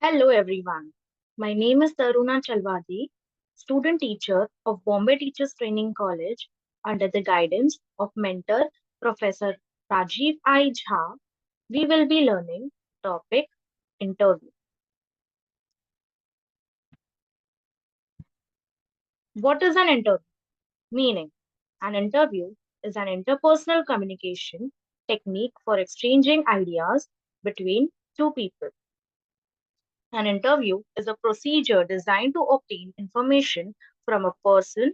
Hello everyone. My name is Taruna Chalwadi, student teacher of Bombay Teachers Training College under the guidance of mentor Professor Rajeev I. Jha. We will be learning topic interview. What is an interview? Meaning, an interview is an interpersonal communication technique for exchanging ideas between two people. An interview is a procedure designed to obtain information from a person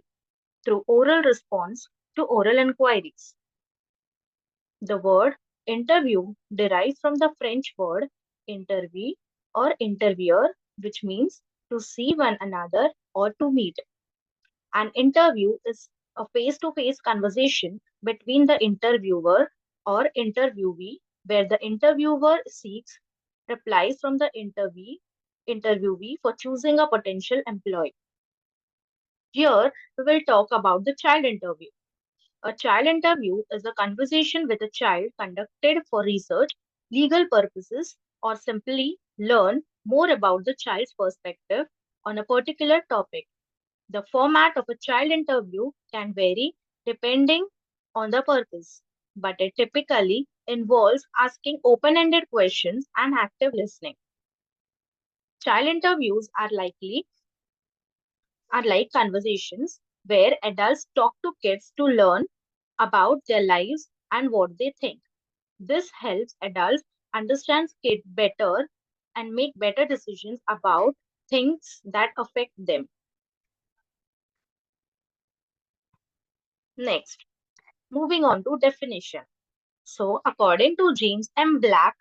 through oral response to oral inquiries. The word interview derives from the French word interview or interviewer, which means to see one another or to meet. An interview is a face to face conversation between the interviewer or interviewee, where the interviewer seeks replies from the interviewee for choosing a potential employee. Here, we will talk about the child interview. A child interview is a conversation with a child conducted for research, legal purposes, or simply learn more about the child's perspective on a particular topic. The format of a child interview can vary depending on the purpose, but it typically involves asking open ended questions and active listening. Child interviews are like conversations where adults talk to kids to learn about their lives and what they think. This helps adults understand kids better and make better decisions about things that affect them. Next, moving on to definition. So, according to James M. Black,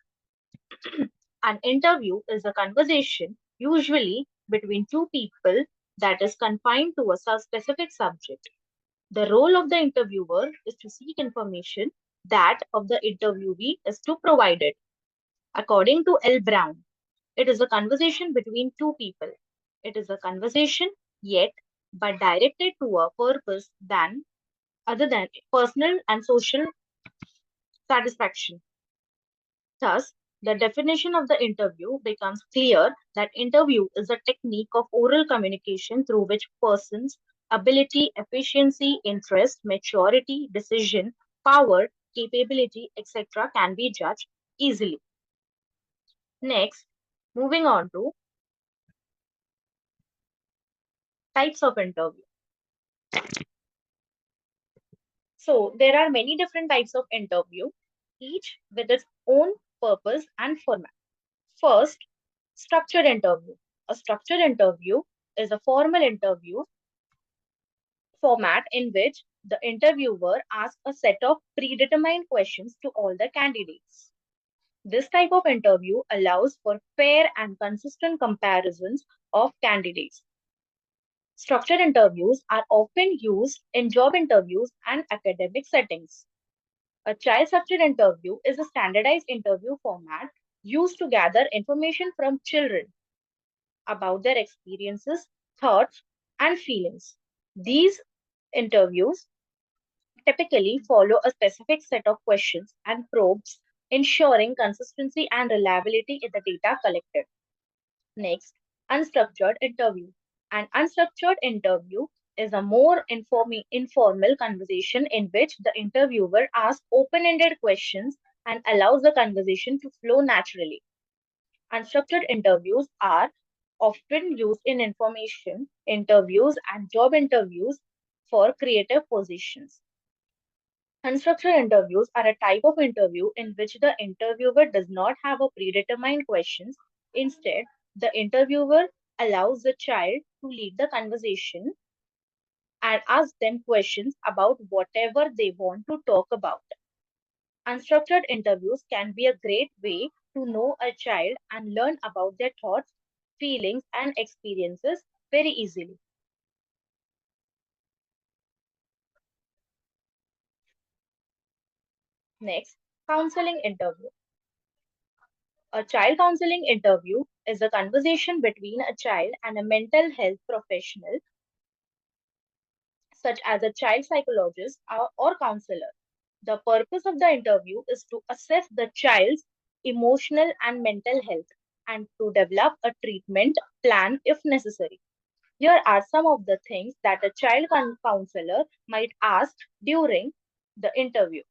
an interview is a conversation usually between two people that is confined to a specific subject. The role of the interviewer is to seek information, that of the interviewee is to provide it. According to L. Brown, it is a conversation between two people. It is a conversation, yet, but directed to a purpose than other than personal and social satisfaction. Thus, the definition of the interview becomes clear that interview is a technique of oral communication through which persons' ability, efficiency, interest, maturity, decision, power, capability, etc. can be judged easily. Next, moving on to types of interview. So, there are many different types of interview, each with its own purpose and format. First, structured interview. A structured interview is a formal interview format in which the interviewer asks a set of predetermined questions to all the candidates. This type of interview allows for fair and consistent comparisons of candidates. Structured interviews are often used in job interviews and academic settings. A child structured interview is a standardized interview format used to gather information from children about their experiences, thoughts, and feelings. These interviews typically follow a specific set of questions and probes, ensuring consistency and reliability in the data collected. Next, unstructured interview. An unstructured interview is a more informal conversation in which the interviewer asks open ended questions and allows the conversation to flow naturally. Unstructured interviews are often used in information interviews and job interviews for creative positions. Unstructured interviews are a type of interview in which the interviewer does not have a predetermined questions. Instead, the interviewer allows the child to lead the conversation and ask them questions about whatever they want to talk about. Unstructured interviews can be a great way to know a child and learn about their thoughts, feelings, and experiences very easily. Next, counseling interview. A child counseling interview is a conversation between a child and a mental health professional, such as a child psychologist or counselor. The purpose of the interview is to assess the child's emotional and mental health and to develop a treatment plan if necessary. Here are some of the things that a child counselor might ask during the interview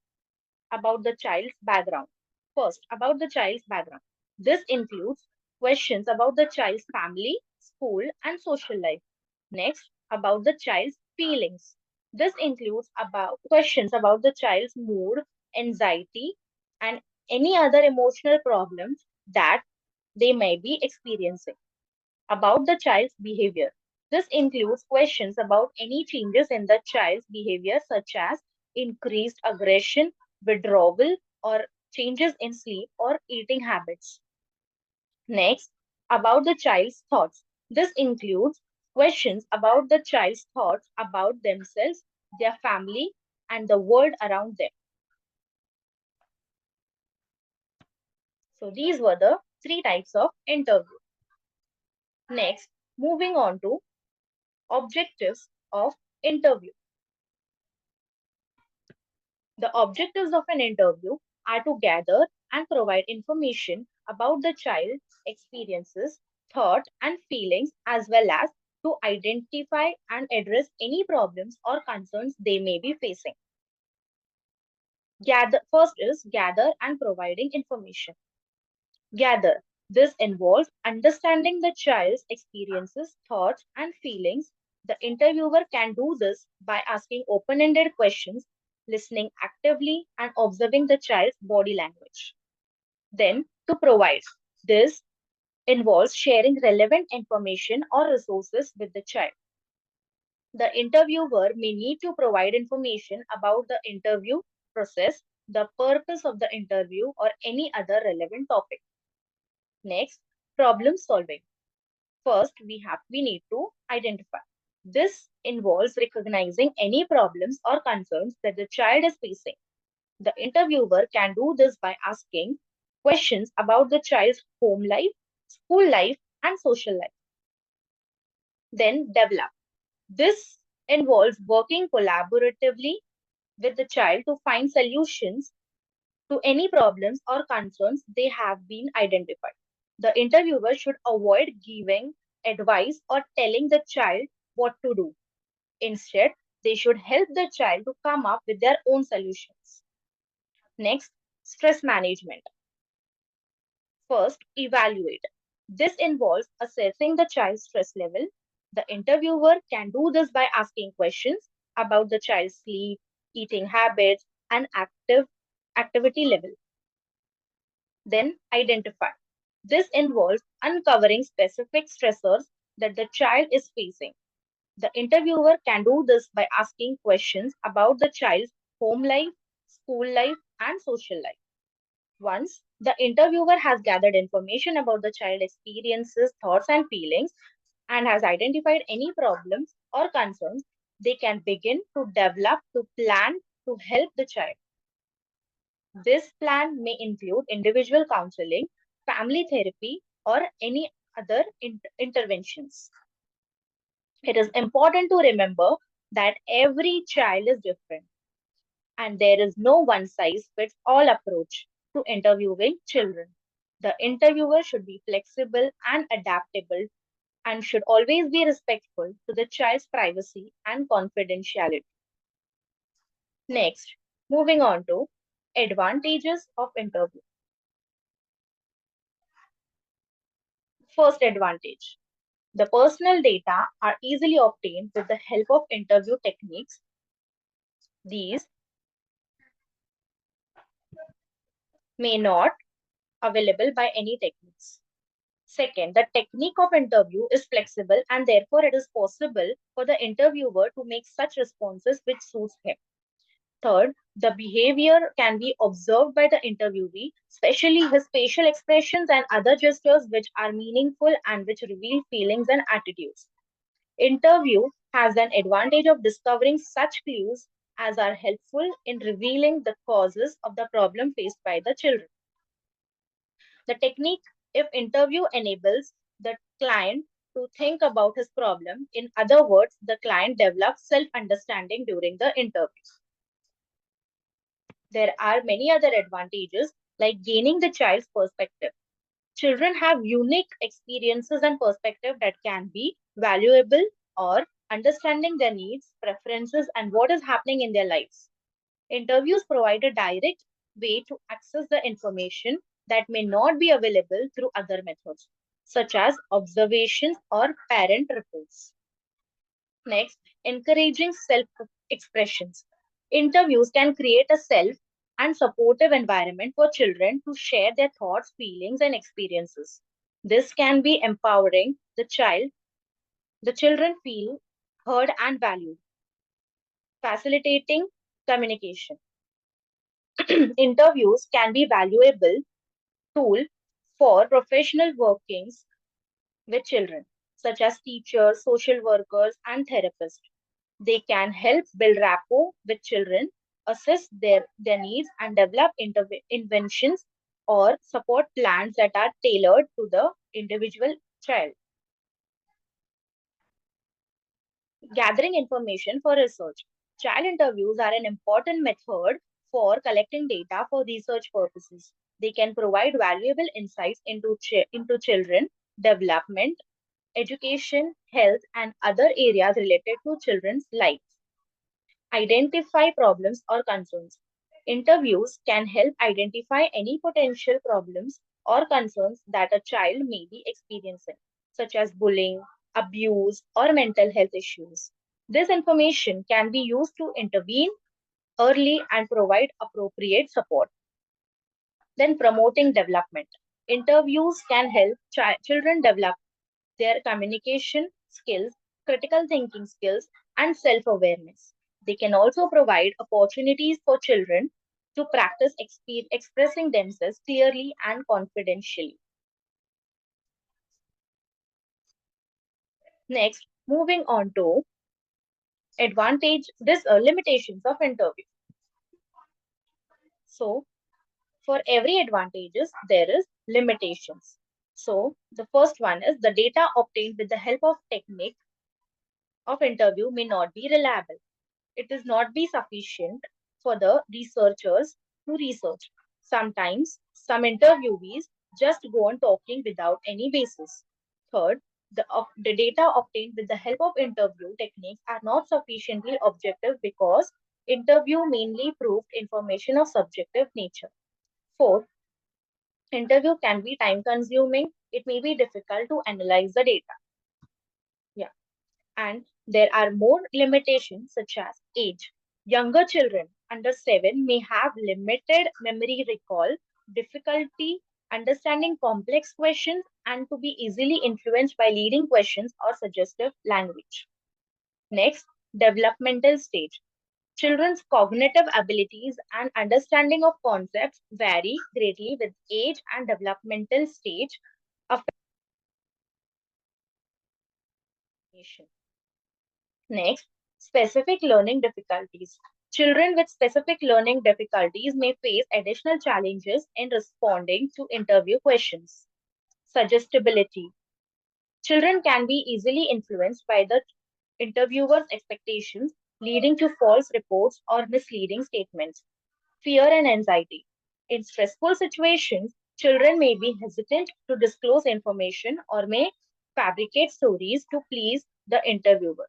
about the child's background. First, about the child's background. This includes questions about the child's family, school, and social life. Next, about the child's feelings. This includes about questions about the child's mood, anxiety, and any other emotional problems that they may be experiencing. About the child's behavior. This includes questions about any changes in the child's behavior, such as increased aggression, withdrawal, or changes in sleep or eating habits. Next, about the child's thoughts. This includes questions about the child's thoughts about themselves, their family, and the world around them. So, these were the three types of interview. Next, moving on to objectives of interview. The objectives of an interview are to gather and provide information about the child's experiences, thoughts, and feelings, as well as to identify and address any problems or concerns they may be facing. First is gather and providing information. Gather. This involves understanding the child's experiences, thoughts, and feelings. The interviewer can do this by asking open ended questions, listening actively, and observing the child's body language. Then, to provide. This involves sharing relevant information or resources with the child. The interviewer may need to provide information about the interview process, the purpose of the interview, or any other relevant topic. Next, problem solving. First, we need to identify. This involves recognizing any problems or concerns that the child is facing. The interviewer can do this by asking questions about the child's home life, school life, and social life. Then develop. This involves working collaboratively with the child to find solutions to any problems or concerns they have been identified. The interviewer should avoid giving advice or telling the child what to do. Instead, they should help the child to come up with their own solutions. Next, stress management. First, evaluate. This involves assessing the child's stress level. The interviewer can do this by asking questions about the child's sleep, eating habits, and activity level. Then identify. This involves uncovering specific stressors that the child is facing. The interviewer can do this by asking questions about the child's home life, school life, and social life. Once the interviewer has gathered information about the child experiences, thoughts, and feelings, and has identified any problems or concerns, they can begin to develop to plan to help the child. This plan may include individual counseling, family therapy, or any other interventions. It is important to remember that every child is different and there is no one size fits all approach to interviewing children. The interviewer should be flexible and adaptable and should always be respectful to the child's privacy and confidentiality. Next, moving on to advantages of interview. First advantage. The personal data are easily obtained with the help of interview techniques. These may not available by any techniques. Second, the technique of interview is flexible and therefore it is possible for the interviewer to make such responses which suits him. Third, the behavior can be observed by the interviewee, especially his facial expressions and other gestures which are meaningful and which reveal feelings and attitudes. Interview has an advantage of discovering such clues as are helpful in revealing the causes of the problem faced by the children. The technique, if interview enables the client to think about his problem, in other words, the client develops self-understanding during the interview. There are many other advantages like gaining the child's perspective. Children have unique experiences and perspective that can be valuable or understanding their needs, preferences, and what is happening in their lives. Interviews provide a direct way to access the information that may not be available through other methods, such as observations or parent reports. Next, encouraging self expressions. Interviews can create a self and supportive environment for children to share their thoughts, feelings, and experiences. This can be empowering the children feel heard and valued, facilitating communication. Interviews can be valuable tool for professional workings with children, such as teachers, social workers, and therapists. They can help build rapport with children, assess their needs, and develop inventions or support plans that are tailored to the individual child. Gathering information for research. Child interviews are an important method for collecting data for research purposes. They can provide valuable insights into children development, education, health, and other areas related to children's lives. Identify problems or concerns. Interviews can help identify any potential problems or concerns that a child may be experiencing, such as bullying, abuse, or mental health issues. This information can be used to intervene early and provide appropriate support. Then, promoting development. Interviews can help children develop their communication skills, critical thinking skills, and self awareness. They can also provide opportunities for children to practice expressing themselves clearly and confidentially. Next, moving on to limitations of interview. So, for every advantages, there is limitations. So, the first one is the data obtained with the help of technique of interview may not be reliable. It is not be sufficient for the researchers to research. Sometimes some interviewees just go on talking without any basis. Third, the data obtained with the help of interview techniques are not sufficiently objective because interview mainly proved information of subjective nature. Fourth, interview can be time consuming. It may be difficult to analyze the data. Yeah. And there are more limitations such as age. Younger children under 7 may have limited memory recall, difficulty understanding complex questions, and to be easily influenced by leading questions or suggestive language. Next, developmental stage. Children's cognitive abilities and understanding of concepts vary greatly with age and developmental stage of formation. Next, specific learning difficulties. Children with specific learning difficulties may face additional challenges in responding to interview questions. Suggestibility. Children can be easily influenced by the interviewer's expectations, leading to false reports or misleading statements. Fear and anxiety. In stressful situations, children may be hesitant to disclose information or may fabricate stories to please the interviewer.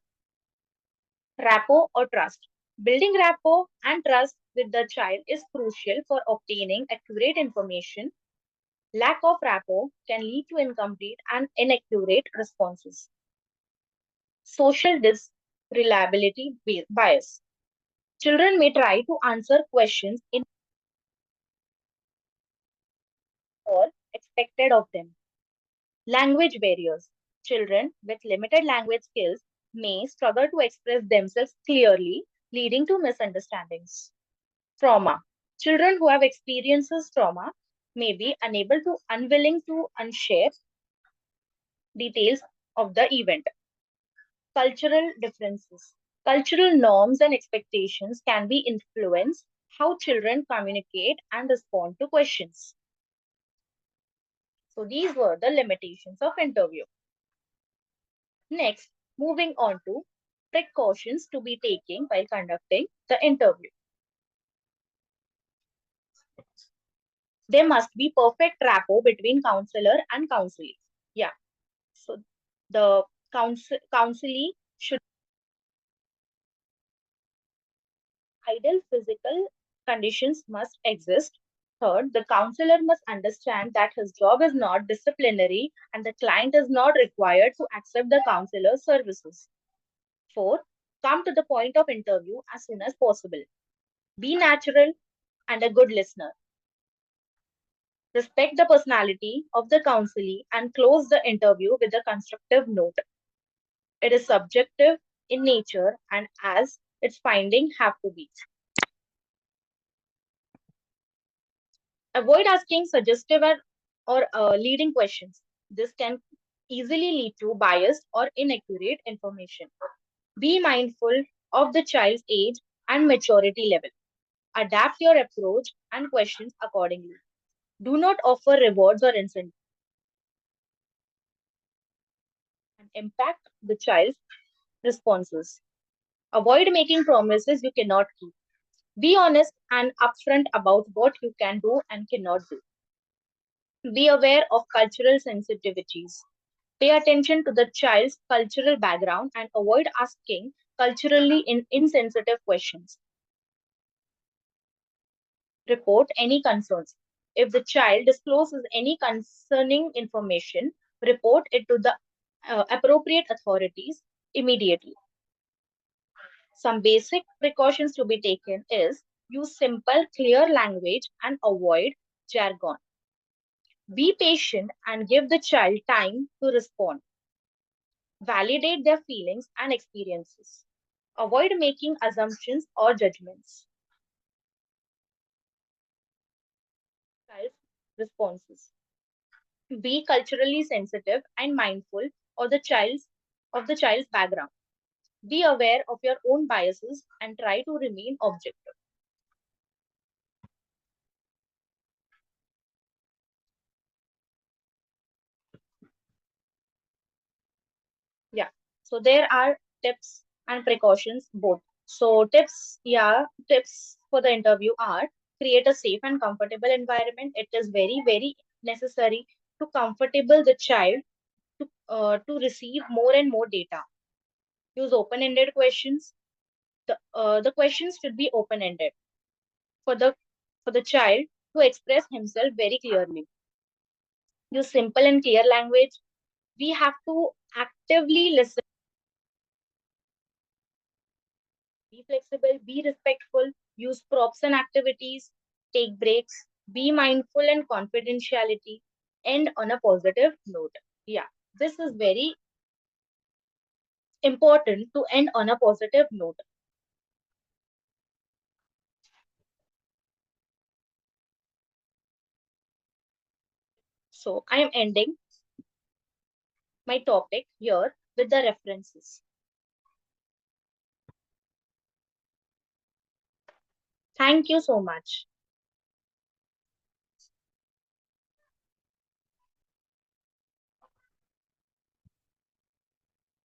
Rapport or trust. Building rapport and trust with the child is crucial for obtaining accurate information. Lack of rapport can lead to incomplete and inaccurate responses. Social disreliability bias. Children may try to answer questions in or expected of them. Language barriers. Children with limited language skills may struggle to express themselves clearly, leading to misunderstandings. Trauma. Children who have experiences trauma may be unwilling to unshare details of the event. Cultural differences. Cultural norms and expectations can be influence how children communicate and respond to questions. So these were the limitations of interview. Next, moving on to precautions to be taken while conducting the interview. There must be perfect rapport between counselor and counselee. Yeah. So the counselee should ideal physical conditions must exist. Third, the counselor must understand that his job is not disciplinary and the client is not required to accept the counselor's services. Fourth, come to the point of interview as soon as possible. Be natural and a good listener. Respect the personality of the counselee and close the interview with a constructive note. It is subjective in nature and as its findings have to be. Avoid asking suggestive or leading questions. This can easily lead to biased or inaccurate information. Be mindful of the child's age and maturity level. Adapt your approach and questions accordingly. Do not offer rewards or incentives and impact the child's responses. Avoid making promises you cannot keep. Be honest and upfront about what you can do and cannot do. Be aware of cultural sensitivities. Pay attention to the child's cultural background and avoid asking culturally insensitive questions. Report any concerns. If the child discloses any concerning information, report it to the appropriate authorities immediately. Some basic precautions to be taken is use simple, clear language and avoid jargon. Be patient and give the child time to respond. Validate their feelings and experiences. Avoid making assumptions or judgments. Child's responses. Be culturally sensitive and mindful of the child's background. Be aware of your own biases and try to remain objective. Yeah. So there are tips and precautions both. So tips for the interview are create a safe and comfortable environment. It is very, very necessary to comfortable the child to receive more and more data. Use open-ended questions. The questions should be open-ended for the child to express himself very clearly. Use simple and clear language. We have to actively listen, be flexible, be respectful, use props and activities, take breaks, be mindful and confidentiality, end on a positive note. Yeah, this is very important to end on a positive note. So I am ending my topic here with the references. Thank you so much.